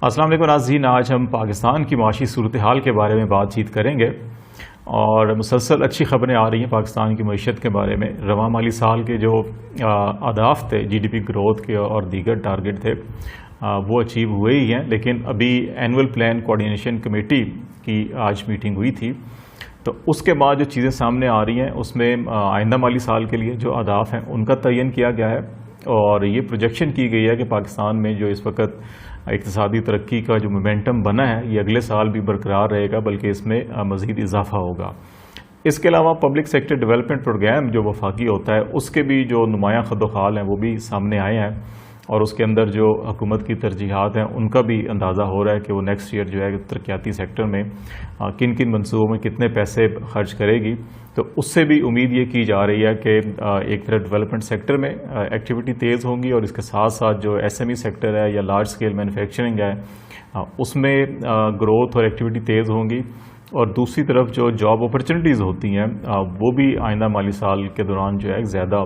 السلام علیکم ناظرین، آج ہم پاکستان کی معاشی صورتحال کے بارے میں بات چیت کریں گے اور مسلسل اچھی خبریں آ رہی ہیں پاکستان کی معیشت کے بارے میں۔ رواں مالی سال کے جو اہداف تھے جی ڈی پی گروتھ کے اور دیگر ٹارگٹ تھے وہ اچیو ہوئے ہی ہیں، لیکن ابھی اینول پلان کوآرڈینیشن کمیٹی کی آج میٹنگ ہوئی تھی، تو اس کے بعد جو چیزیں سامنے آ رہی ہیں اس میں آئندہ مالی سال کے لیے جو اہداف ہیں ان کا تعین کیا گیا ہے، اور یہ پروجیکشن کی گئی ہے کہ پاکستان میں جو اس وقت اقتصادی ترقی کا جو مومنٹم بنا ہے یہ اگلے سال بھی برقرار رہے گا، بلکہ اس میں مزید اضافہ ہوگا۔ اس کے علاوہ پبلک سیکٹر ڈیولپمنٹ پروگرام جو وفاقی ہوتا ہے اس کے بھی جو نمایاں خد و خال ہیں وہ بھی سامنے آئے ہیں، اور اس کے اندر جو حکومت کی ترجیحات ہیں ان کا بھی اندازہ ہو رہا ہے کہ وہ نیکسٹ ایئر جو ہے ترقیاتی سیکٹر میں کن کن منصوبوں میں کتنے پیسے خرچ کرے گی۔ تو اس سے بھی امید یہ کی جا رہی ہے کہ ایک طرف ڈیولپمنٹ سیکٹر میں ایکٹیویٹی تیز ہوں گی، اور اس کے ساتھ ساتھ جو ایس ایم ای سیکٹر ہے یا لارج اسکیل مینوفیکچرنگ ہے اس میں گروتھ اور ایکٹیویٹی تیز ہوں گی، اور دوسری طرف جو جاب اپرچونٹیز ہوتی ہیں وہ بھی آئندہ مالی سال کے دوران جو ہے زیادہ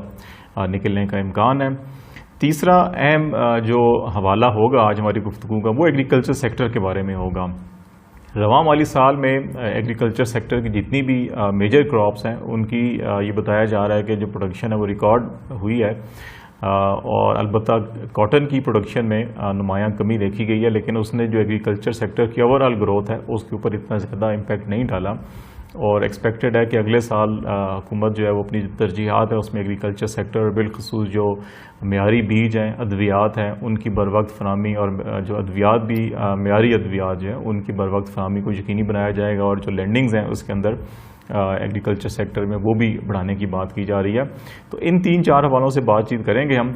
نکلنے کا امکان ہے۔ تیسرا اہم جو حوالہ ہوگا آج ہماری گفتگو کا وہ ایگریکلچر سیکٹر کے بارے میں ہوگا۔ رواں مالی سال میں ایگریکلچر سیکٹر کی جتنی بھی میجر کراپس ہیں ان کی یہ بتایا جا رہا ہے کہ جو پروڈکشن ہے وہ ریکارڈ ہوئی ہے، اور البتہ کاٹن کی پروڈکشن میں نمایاں کمی دیکھی گئی ہے، لیکن اس نے جو ایگریکلچر سیکٹر کی اوور آل گروتھ ہے اس کے اوپر اتنا زیادہ امپیکٹ نہیں ڈالا، اور ایکسپیکٹڈ ہے کہ اگلے سال حکومت جو ہے وہ اپنی ترجیحات ہے اس میں ایگریکلچر سیکٹر بالخصوص جو معیاری بیج ہیں، ادویات ہیں ان کی بروقت فراہمی، اور جو ادویات بھی معیاری ادویات جو ہیں ان کی بروقت فراہمی کو یقینی بنایا جائے گا، اور جو لینڈنگز ہیں اس کے اندر ایگریکلچر سیکٹر میں وہ بھی بڑھانے کی بات کی جا رہی ہے۔ تو ان 3-4 حوالوں سے بات چیت کریں گے ہم۔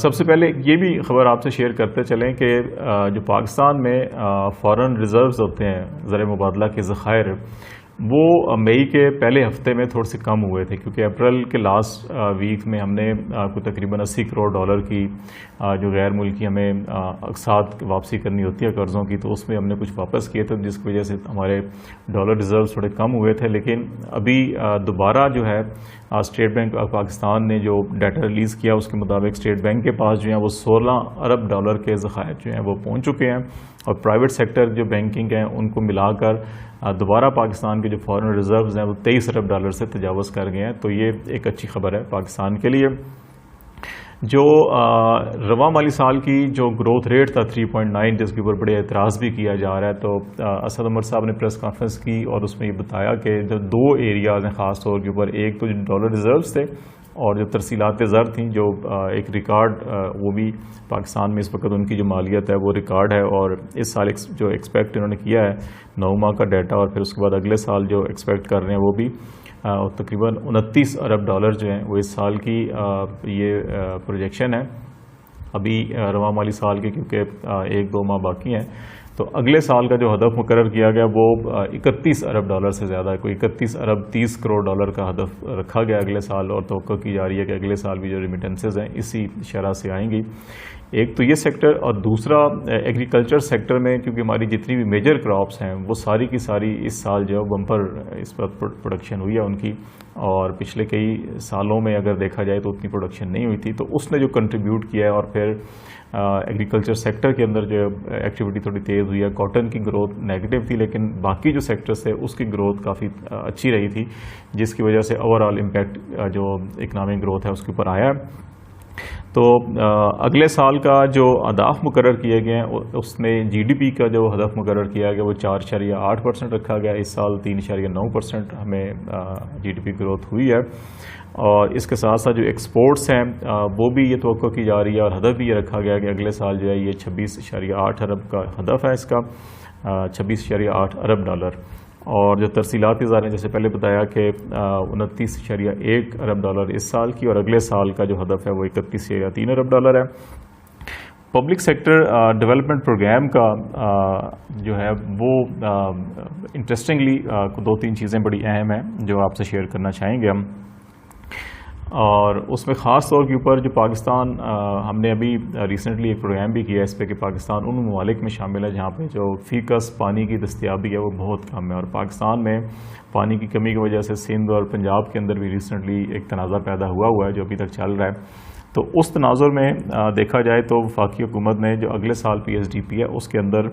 سب سے پہلے یہ بھی خبر آپ سے شیئر کرتے چلیں کہ جو پاکستان میں فارن ریزروز ہوتے ہیں، زر مبادلہ کے ذخائر، وہ مئی کے پہلے ہفتے میں تھوڑے سے کم ہوئے تھے، کیونکہ اپریل کے لاسٹ ویک میں ہم نے کو تقریباً 80 کروڑ ڈالر کی جو غیر ملکی ہمیں اقساط واپسی کرنی ہوتی ہے قرضوں کی، تو اس میں ہم نے کچھ واپس کیے تھے، جس کی وجہ سے ہمارے ڈالر ریزروز تھوڑے کم ہوئے تھے۔ لیکن ابھی دوبارہ جو ہے اسٹیٹ بینک آف پاکستان نے جو ڈیٹا ریلیز کیا اس کے مطابق اسٹیٹ بینک کے پاس جو ہیں وہ 16 ارب ڈالر کے ذخائر جو ہیں وہ پہنچ چکے ہیں، اور پرائیویٹ سیکٹر جو بینکنگ ہیں ان کو ملا کر دوبارہ پاکستان کے جو فارن ریزروز ہیں وہ 23 ارب ڈالر سے تجاوز کر گئے ہیں۔ تو یہ ایک اچھی خبر ہے پاکستان کے لیے۔ جو رواں مالی سال کی جو گروتھ ریٹ تھا 3.9، جس کے اوپر بڑے اعتراض بھی کیا جا رہا ہے، تو اسد عمر صاحب نے پریس کانفرنس کی اور اس میں یہ بتایا کہ جو 2 ایریاز ہیں خاص طور کے اوپر، ایک تو جو ڈالر ریزروز تھے اور جو ترسیلات زر تھیں، جو ایک ریکارڈ وہ بھی پاکستان میں اس وقت ان کی جو مالیت ہے وہ ریکارڈ ہے، اور اس سال جو ایکسپیکٹ انہوں نے کیا ہے 9 ماہ کا ڈیٹا، اور پھر اس کے بعد اگلے سال جو ایکسپیکٹ کر رہے ہیں وہ بھی تقریباً 29 ارب ڈالر جو ہیں وہ اس سال کی یہ پروجیکشن ہے ابھی رواں مالی سال کے، کیونکہ 1-2 ماہ باقی ہیں۔ تو اگلے سال کا جو ہدف مقرر کیا گیا وہ 31 ارب ڈالر سے زیادہ ہے، کوئی 31 ارب 30 کروڑ ڈالر کا ہدف رکھا گیا اگلے سال، اور توقع کی جا رہی ہے کہ اگلے سال بھی جو ریمیٹنسز ہیں اسی شرح سے آئیں گی۔ ایک تو یہ سیکٹر، اور دوسرا ایگریکلچر سیکٹر میں کیونکہ ہماری جتنی بھی میجر کراپس ہیں وہ ساری کی ساری اس سال جو ہے بمپر اس وقت پروڈکشن ہوئی ہے ان کی، اور پچھلے کئی سالوں میں اگر دیکھا جائے تو اتنی پروڈکشن نہیں ہوئی تھی، تو اس نے جو کنٹریبیوٹ کیا ہے، اور پھر ایگریکلچر سیکٹر کے اندر جو ایکٹیویٹی تھوڑی تیز ہوئی ہے۔ کاٹن کی گروتھ نیگیٹو تھی، لیکن باقی جو سیکٹرز تھے اس کی گروتھ کافی اچھی رہی تھی، جس کی وجہ سے اوور آل امپیکٹ جو اکنامک گروتھ ہے اس کے اوپر آیا ہے۔ تو اگلے سال کا جو اہداف مقرر کیے گئے ہیں اس میں جی ڈی پی کا جو ہدف مقرر کیا گیا وہ 4.8% رکھا گیا، اس سال 3.9% ہمیں جی ڈی پی گروتھ ہوئی ہے، اور اس کے ساتھ ساتھ جو ایکسپورٹس ہیں وہ بھی یہ توقع کی جا رہی ہے، اور ہدف بھی یہ رکھا گیا کہ اگلے سال جو ہے یہ 26.8 ارب کا ہدف ہے، اس کا 26.8 ارب ڈالر، اور جو ترسیلاتی زر ہیں جیسے پہلے بتایا کہ 29.1 ارب ڈالر اس سال کی، اور اگلے سال کا جو ہدف ہے وہ 31.3 ارب ڈالر ہے۔ پبلک سیکٹر ڈیولپمنٹ پروگرام کا جو ہے وہ انٹرسٹنگلی 2-3 چیزیں بڑی اہم ہیں جو آپ سے شیئر کرنا چاہیں گے ہم، اور اس میں خاص طور کے اوپر جو پاکستان ہم نے ابھی ریسنٹلی ایک پروگرام بھی کیا ہے اس پہ کہ پاکستان ان ممالک میں شامل ہے جہاں پہ جو فی کس پانی کی دستیابی ہے وہ بہت کم ہے، اور پاکستان میں پانی کی کمی کی وجہ سے سندھ اور پنجاب کے اندر بھی ریسنٹلی ایک تنازع پیدا ہوا ہے جو ابھی تک چل رہا ہے۔ تو اس تناظر میں دیکھا جائے تو وفاقی حکومت نے جو اگلے سال پی ایس ڈی پی ہے اس کے اندر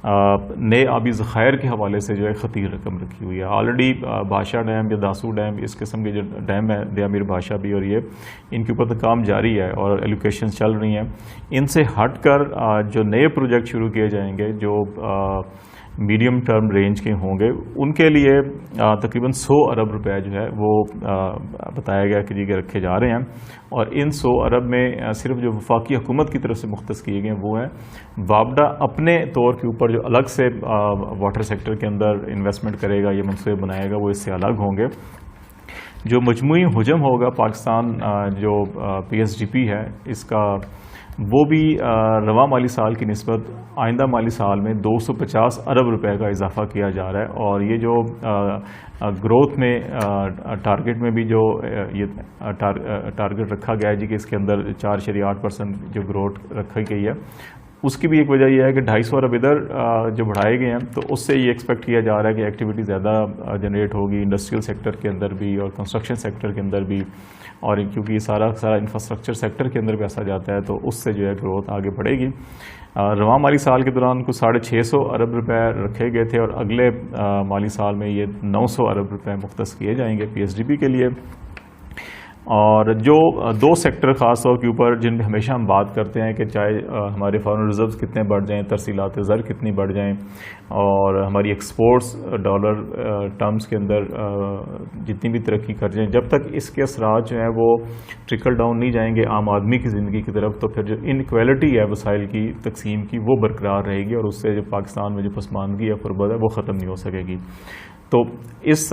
نئے آبی ذخائر کے حوالے سے جو ہے خطیر رقم رکھی ہوئی ہے. آلریڈی بھاشا ڈیم یا داسو ڈیم اس قسم کے جو ڈیم ہے دیا میر بھاشا بھی اور یہ ان کے اوپر تو کام جاری ہے اور ایلوکیشنز چل رہی ہیں. ان سے ہٹ کر جو نئے پروجیکٹ شروع کیے جائیں گے جو میڈیم ٹرم رینج کے ہوں گے ان کے لیے تقریباً 100 ارب روپے جو ہے وہ بتایا گیا کہ کہ رکھے جا رہے ہیں. اور ان 100 ارب میں صرف جو وفاقی حکومت کی طرف سے مختص کیے گئے وہ ہیں. وابڈا اپنے طور کے اوپر جو الگ سے واٹر سیکٹر کے اندر انویسٹمنٹ کرے گا یہ منصوبے بنائے گا وہ اس سے الگ ہوں گے. جو مجموعی حجم ہوگا پاکستان جو پی ایس ڈی پی ہے اس کا وہ بھی رواں مالی سال کی نسبت آئندہ مالی سال میں 250 ارب روپے کا اضافہ کیا جا رہا ہے. اور یہ جو گروتھ میں ٹارگٹ میں بھی جو یہ ٹارگٹ رکھا گیا ہے کہ اس کے اندر 4.8% جو گروتھ رکھی گئی ہے اس کی بھی ایک وجہ یہ ہے کہ 250 ارب ادھر جو بڑھائے گئے ہیں تو اس سے یہ ایکسپیکٹ کیا جا رہا ہے کہ ایکٹیویٹی زیادہ جنریٹ ہوگی انڈسٹریل سیکٹر کے اندر بھی اور کنسٹرکشن سیکٹر کے اندر بھی. اور کیونکہ یہ سارا انفراسٹرکچر سیکٹر کے اندر بھی ایسا جاتا ہے تو اس سے جو ہے گروتھ آگے بڑھے گی. رواں مالی سال کے دوران کچھ 650 ارب روپے رکھے گئے تھے اور اگلے مالی سال میں یہ 900 ارب روپے مختص کیے جائیں گے پی ایس ڈی پی کے لیے. اور جو دو سیکٹر خاص طور کے اوپر جن میں ہمیشہ ہم بات کرتے ہیں کہ چاہے ہمارے فارن ریزروز کتنے بڑھ جائیں ترسیلات زر کتنی بڑھ جائیں اور ہماری ایکسپورٹس ڈالر ٹرمز کے اندر جتنی بھی ترقی کر جائیں جب تک اس کے اثرات جو ہیں وہ ٹرکل ڈاؤن نہیں جائیں گے عام آدمی کی زندگی کی طرف تو پھر جو انکویلٹی ہے وسائل کی تقسیم کی وہ برقرار رہے گی اور اس سے جو پاکستان میں جو پسماندگی یا غربت ہے وہ ختم نہیں ہو سکے گی. تو اس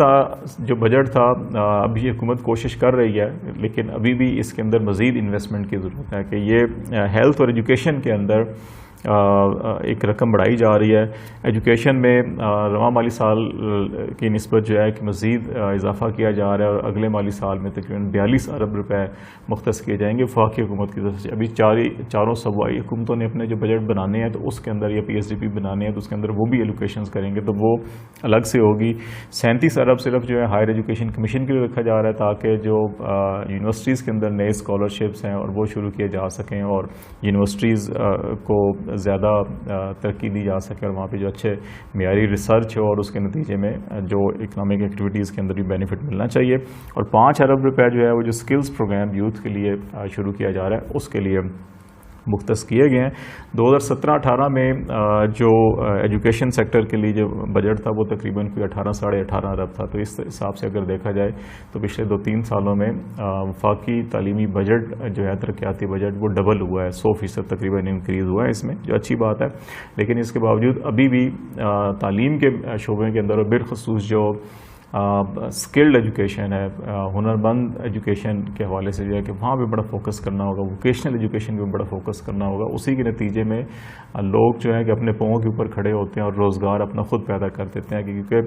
جو بجٹ تھا ابھی حکومت کوشش کر رہی ہے لیکن ابھی بھی اس کے اندر مزید انویسٹمنٹ کی ضرورت ہے کہ یہ ہیلتھ اور ایجوکیشن کے اندر ایک رقم بڑھائی جا رہی ہے. ایجوکیشن میں رواں مالی سال کی نسبت جو ہے کہ مزید اضافہ کیا جا رہا ہے اور اگلے مالی سال میں تقریباً 42 ارب روپے مختص کیے جائیں گے وفاقی حکومت کی طرف سے. ابھی چاروں صوبائی حکومتوں نے اپنے جو بجٹ بنانے ہیں تو اس کے اندر یا پی ایس ڈی پی بنانے ہیں تو اس کے اندر وہ بھی ایلوکیشنز کریں گے تو وہ الگ سے ہوگی. 37 ارب صرف جو ہے ہائر ایجوکیشن کمیشن کے لیے رکھا جا رہا ہے تاکہ جو یونیورسٹیز کے اندر نئے اسکالرشپس ہیں اور وہ شروع کیے جا سکیں اور یونیورسٹیز کو زیادہ ترقی دی جا سکے اور وہاں پہ جو اچھے معیاری ریسرچ ہو اور اس کے نتیجے میں جو اکنامک ایکٹیویٹیز کے اندر بھی بینیفٹ ملنا چاہیے. اور 5 ارب روپے جو ہے وہ جو سکلز پروگرام یوتھ کے لیے شروع کیا جا رہا ہے اس کے لیے مختص کیے گئے ہیں. 2017-18 میں جو ایجوکیشن سیکٹر کے لیے جو بجٹ تھا وہ تقریباً کوئی 18-18.5 ارب تھا. تو اس حساب سے اگر دیکھا جائے تو پچھلے 2-3 سالوں میں وفاقی تعلیمی بجٹ جو ہے ترقیاتی بجٹ وہ ڈبل ہوا ہے 100% تقریباً انکریز ہوا ہے اس میں جو اچھی بات ہے. لیکن اس کے باوجود ابھی بھی تعلیم کے شعبے کے اندر اور بالخصوص جو اسکلڈ ایجوکیشن ہے ہنرمند ایجوکیشن کے حوالے سے جو ہے کہ وہاں پہ بڑا فوکس کرنا ہوگا. ووکیشنل ایجوکیشن پہ بڑا فوکس کرنا ہوگا. اسی کے نتیجے میں لوگ جو ہے کہ اپنے پاؤں کے اوپر کھڑے ہوتے ہیں اور روزگار اپنا خود پیدا کر دیتے ہیں کیونکہ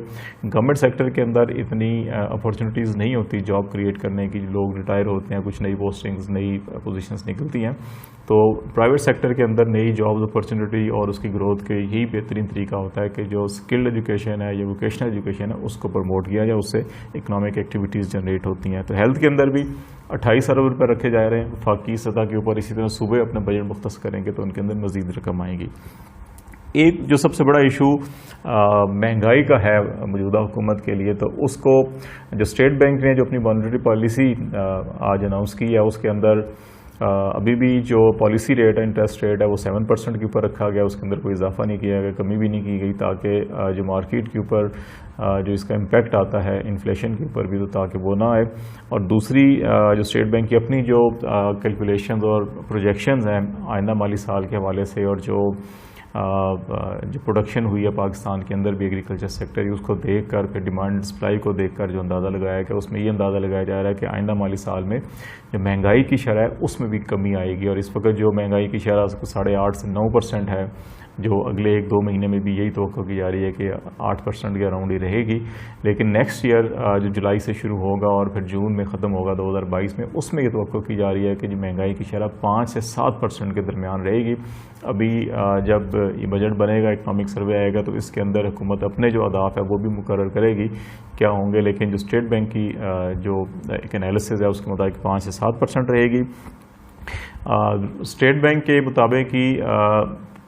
گورنمنٹ سیکٹر کے اندر اتنی اپارچونیٹیز نہیں ہوتی جاب کریٹ کرنے کی. لوگ ریٹائر ہوتے ہیں کچھ نئی پوسٹنگز نئی پوزیشنز نکلتی ہیں تو پرائیویٹ سیکٹر کے اندر نئی جابز اپارچونیٹی اور اس کی گروتھ کے یہی بہترین طریقہ ہوتا ہے کہ جو اسکلڈ ایجوکیشن ہے یا ووکیشنل ایجوکیشن ہے اس کو پروموٹ کیا جائے. اس سے اکنامک ایکٹیویٹیز جنریٹ ہوتی ہیں. تو ہیلتھ کے اندر بھی 28 ارب روپے رکھے جا رہے ہیں وفاقی سطح کے اوپر. اسی طرح صوبے اپنا بجٹ مختص کریں گے تو ان کے اندر مزید رقم آئے گی. ایک جو سب سے بڑا ایشو مہنگائی کا ہے موجودہ حکومت کے لیے تو اس کو جو اسٹیٹ بینک نے جو اپنی مانیٹری پالیسی آج اناؤنس کی ہے اس کے اندر ابھی بھی جو پالیسی ریٹ ہے انٹرسٹ ریٹ ہے وہ 7% کے اوپر رکھا گیا. اس کے اندر کوئی اضافہ نہیں کیا گیا کمی بھی نہیں کی گئی تاکہ جو مارکیٹ کے اوپر جو اس کا امپیکٹ آتا ہے انفلیشن کے اوپر بھی تو تاکہ وہ نہ آئے. اور دوسری جو اسٹیٹ بینک کی اپنی جو کیلکولیشنز اور پروجیکشنز ہیں آئندہ مالی سال کے حوالے سے اور جو پروڈکشن ہوئی ہے پاکستان کے اندر بھی ایگریکلچر سیکٹر اس کو دیکھ کر پھر ڈیمانڈ سپلائی کو دیکھ کر جو اندازہ لگایا گیا اس میں یہ اندازہ لگایا جا رہا ہے کہ آئندہ مالی سال میں جو مہنگائی کی شرح ہے اس میں بھی کمی آئے گی. اور اس وقت جو مہنگائی کی شرح 8.5 سے 9% ہے جو اگلے 1-2 مہینے میں بھی یہی توقع کی جا رہی ہے کہ 8% کے اراؤنڈ ہی رہے گی. لیکن نیکسٹ ایئر جو جولائی سے شروع ہوگا اور پھر جون میں ختم ہوگا 2022 میں اس میں یہ توقع کی جا رہی ہے کہ جو مہنگائی کی شرح 5 سے 7% کے درمیان رہے گی. ابھی جب یہ بجٹ بنے گا اکنامک سروے آئے گا تو اس کے اندر حکومت اپنے جو اہداف ہے وہ بھی مقرر کرے گی کیا ہوں گے. لیکن جو اسٹیٹ بینک کی جو ایک انالیسز ہے اس کے مطابق 5 سے 7% رہے گی. اسٹیٹ بینک کے مطابق ہی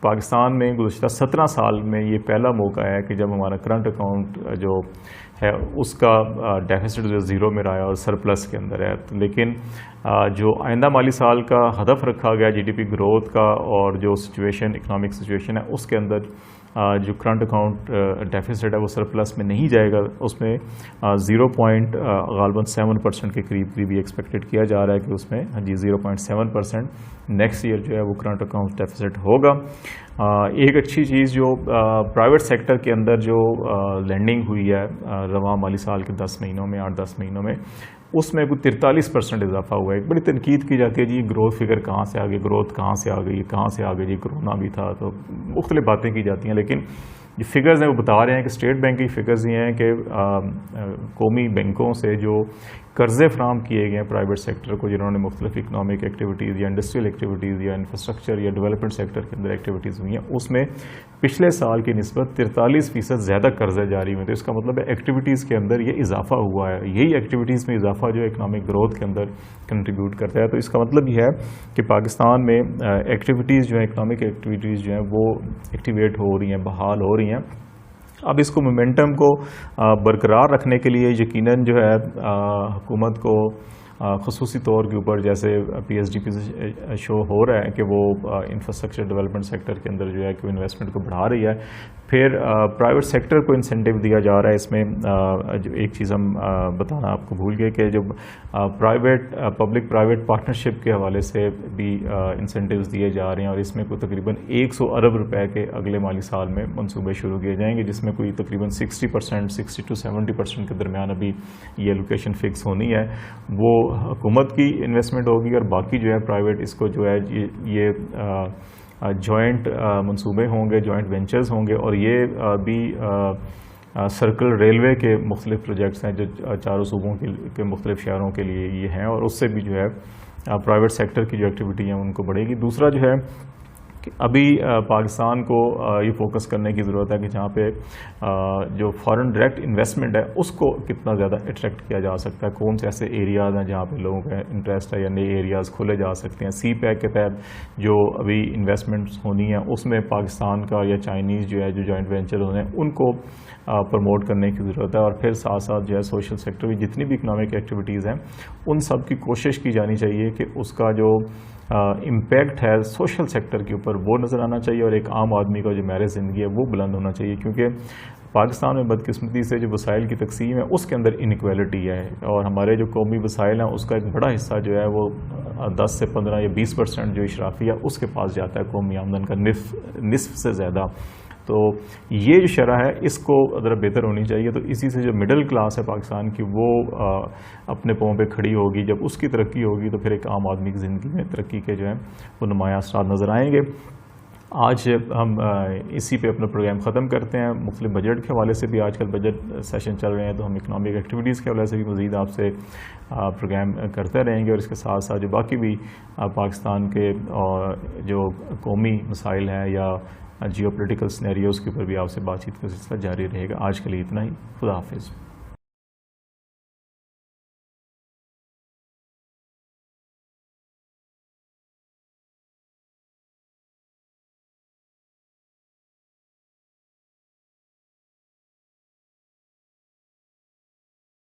پاکستان میں گزشتہ 17 سال میں یہ پہلا موقع ہے کہ جب ہمارا کرنٹ اکاؤنٹ جو ہے اس کا ڈیفیسٹ جو زیرو میں رہا ہے اور سرپلس کے اندر ہے. لیکن جو آئندہ مالی سال کا ہدف رکھا گیا جی ڈی پی گروتھ کا اور جو سچویشن اکنامک سچویشن ہے اس کے اندر جو کرنٹ اکاؤنٹ ڈیفیسٹ ہے وہ سرپلس میں نہیں جائے گا. اس میں 0.7% کے قریب یہ ایکسپیکٹڈ کیا جا رہا ہے کہ اس میں 0.7% نیکسٹ ایئر جو ہے وہ کرنٹ اکاؤنٹ ڈیفیسٹ ہوگا. ایک اچھی چیز جو پرائیویٹ سیکٹر کے اندر جو لینڈنگ ہوئی ہے رواں مالی سال کے 10 مہینوں میں 8-10 مہینوں میں اس میں کوئی 43% اضافہ ہوا ہے. ایک بڑی تنقید کی جاتی ہے جی گروتھ فگر کہاں سے آ گئی, گروتھ کہاں سے آ گئی, کہاں سے آ گئی, جی کرونا بھی تھا, تو مختلف باتیں کی جاتی ہیں. لیکن یہ فگرز ہیں وہ بتا رہے ہیں کہ اسٹیٹ بینک کی فگرز یہ ہیں کہ قومی بینکوں سے جو قرضے فراہم کیے گئے ہیں پرائیویٹ سیکٹر کو, جنہوں نے مختلف اکنامک ایکٹیویٹیز یا انڈسٹریل ایکٹیویٹیز یا انفراسٹرکچر یا ڈیولپمنٹ سیکٹر کے اندر ایکٹیویٹیز ہوئی ہیں, اس میں پچھلے سال کی نسبت 43% زیادہ قرضے جاری ہوئے. تو اس کا مطلب ہے ایکٹیویٹیز کے اندر یہ اضافہ ہوا ہے. یہی ایکٹیویٹیز میں اضافہ جو اکنامک گروتھ کے اندر کنٹریبیوٹ کرتا ہے. تو اس کا مطلب یہ ہے کہ پاکستان میں ایکٹیویٹیز جو ہیں اکنامک ایکٹیویٹیز جو ہیں وہ ایکٹیویٹ ہو رہی ہیں, بحال ہو رہی ہیں. اب اس کو مومنٹم کو برقرار رکھنے کے لیے یقیناً جو ہے حکومت کو خصوصی طور کے اوپر جیسے پی ایس ڈی پی سے شو ہو رہا ہے کہ وہ انفراسٹرکچر ڈیولپمنٹ سیکٹر کے اندر جو ہے کہ انویسٹمنٹ کو بڑھا رہی ہے. پھر پرائیویٹ سیکٹر کو انسینٹیو دیا جا رہا ہے. اس میں جو ایک چیز ہم بتانا آپ کو بھول گئے کہ جو پبلک پرائیویٹ پارٹنرشپ کے حوالے سے بھی انسینٹیوز دیے جا رہے ہیں, اور اس میں کوئی تقریباً 100 ارب روپے کے اگلے مالی سال میں منصوبے شروع کیے جائیں گے, جس میں کوئی تقریباً 60% to 70% کے درمیان ابھی یہ ایلوکیشن فکس ہونی ہے. وہ حکومت کی انویسٹمنٹ ہوگی اور باقی جو ہے پرائیویٹ اس کو جو ہے یہ جوائنٹ منصوبے ہوں گے, جوائنٹ وینچرز ہوں گے. اور یہ بھی سرکل ریلوے کے مختلف پروجیکٹس ہیں جو چاروں صوبوں کے مختلف شہروں کے لیے یہ ہیں, اور اس سے بھی جو ہے پرائیویٹ سیکٹر کی جو ایکٹیویٹی ہیں ان کو بڑھے گی. دوسرا جو ہے کہ ابھی پاکستان کو یہ فوکس کرنے کی ضرورت ہے کہ جہاں پہ جو فارن ڈائریکٹ انویسٹمنٹ ہے اس کو کتنا زیادہ اٹریکٹ کیا جا سکتا ہے, کون سے ایسے ایریاز ہیں جہاں پہ لوگوں کا انٹرسٹ ہے یا نئے ایریاز کھولے جا سکتے ہیں. سی پیک کے تحت جو ابھی انویسٹمنٹس ہونی ہیں اس میں پاکستان کا یا چائنیز جو ہے جو جوائنٹ وینچر ہونے ہیں ان کو پروموٹ کرنے کی ضرورت ہے. اور پھر ساتھ ساتھ جو ہے سوشل سیکٹر کی جتنی بھی اکنامک ایکٹیویٹیز ہیں ان سب کی کوشش کی جانی چاہیے کہ اس کا جو امپیکٹ ہے سوشل سیکٹر کے اوپر وہ نظر آنا چاہیے, اور ایک عام آدمی کا جو معیار زندگی ہے وہ بلند ہونا چاہیے. کیونکہ پاکستان میں بدقسمتی سے جو وسائل کی تقسیم ہے اس کے اندر انیکویلٹی ہے, اور ہمارے جو قومی وسائل ہیں اس کا ایک بڑا حصہ جو ہے وہ 10 سے 15 یا 20% جو اشرافی ہے اس کے پاس جاتا ہے, قومی آمدن کا نصف سے زیادہ. تو یہ جو شرح ہے اس کو ذرا بہتر ہونی چاہیے. تو اسی سے جو مڈل کلاس ہے پاکستان کی وہ اپنے پاؤں پہ کھڑی ہوگی. جب اس کی ترقی ہوگی تو پھر ایک عام آدمی کی زندگی میں ترقی کے جو ہیں وہ نمایاں اثرات نظر آئیں گے. آج ہم اسی پہ اپنا پروگرام ختم کرتے ہیں. مختلف بجٹ کے حوالے سے بھی آج کل بجٹ سیشن چل رہے ہیں, تو ہم اکنامک ایکٹیویٹیز کے حوالے سے بھی مزید آپ سے پروگرام کرتے رہیں گے, اور اس کے ساتھ ساتھ جو باقی بھی پاکستان کے جو قومی مسائل ہیں یا جیو پولیٹیکل سینیریوز کے اوپر بھی آپ سے بات چیت کا سلسلہ جاری رہے گا. آج کے لیے اتنا ہی. خدا حافظ.